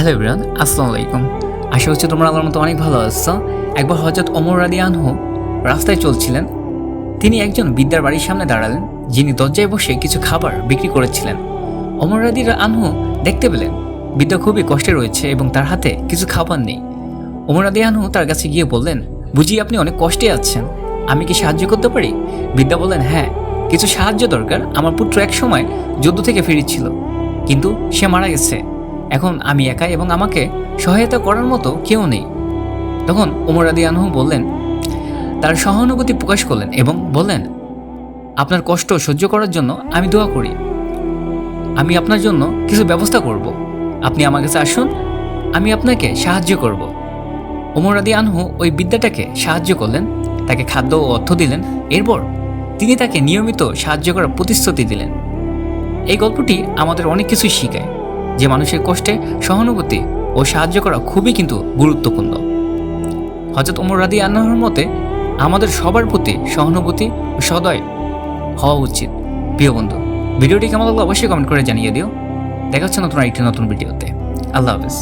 Hello everyone, আসসালামু আলাইকুম। আশা হচ্ছে তোমরা আমার মতো অনেক ভালো আছো। একবার হযরত ওমর রাদিয়াল্লাহু আনহু রাস্তায় চলছিলেন। তিনি একজন বৃদ্ধার বাড়ির সামনে দাঁড়ালেন, যিনি দরজায় বসে কিছু খাবার বিক্রি করেছিলেন। ওমর রাদিয়াল্লাহু আনহু দেখতে পেলেন বৃদ্ধা খুবই কষ্টে রয়েছে এবং তার হাতে কিছু খাবার নেই। ওমর রাদিয়াল্লাহু আনহু তার কাছে গিয়ে বললেন, বুঝি আপনি অনেক কষ্টে আছেন, আমি কি সাহায্য করতে পারি? বৃদ্ধা বললেন, হ্যাঁ, কিছু সাহায্য দরকার। আমার পুত্র এক সময় যুদ্ধ থেকে ফিরছিল, কিন্তু সে মারা গেছে। এখন আমি একাই এবং আমাকে সহায়তা করার মতো কেউ নেই। তখন ওমর রাদিয়াল্লাহু আনহু বললেন, তার সহানুভূতি প্রকাশ করলেন এবং বললেন, আপনার কষ্ট সহ্য করার জন্য আমি দোয়া করি। আমি আপনার জন্য কিছু ব্যবস্থা করব। আপনি আমার কাছে আসুন, আমি আপনাকে সাহায্য করব। ওমর রাদিয়াল্লাহু আনহু ওই বিদ্যাটাকে সাহায্য করলেন, তাকে খাদ্য ও অর্থ দিলেন। এরপর তিনি তাকে নিয়মিত সাহায্য করার প্রতিশ্রুতি দিলেন। এই গল্পটি আমাদের অনেক কিছুই শেখায়, যে মানুষের কষ্টে সহানুভূতি ও সাহায্য করা খুবই কিন্তু গুরুত্বপূর্ণ। হযরত ওমর রাদিয়াল্লাহু আনহুর মতে আমাদের সবার প্রতি সহানুভূতি ও সদয় হওয়া উচিত। প্রিয় বন্ধু, ভিডিওটি কেমন লাগলো অবশ্যই কমেন্ট করে জানিয়ে দিও। দেখা হচ্ছে নতুন আরেকটি নতুন ভিডিওতে। আল্লাহ হাফেজ।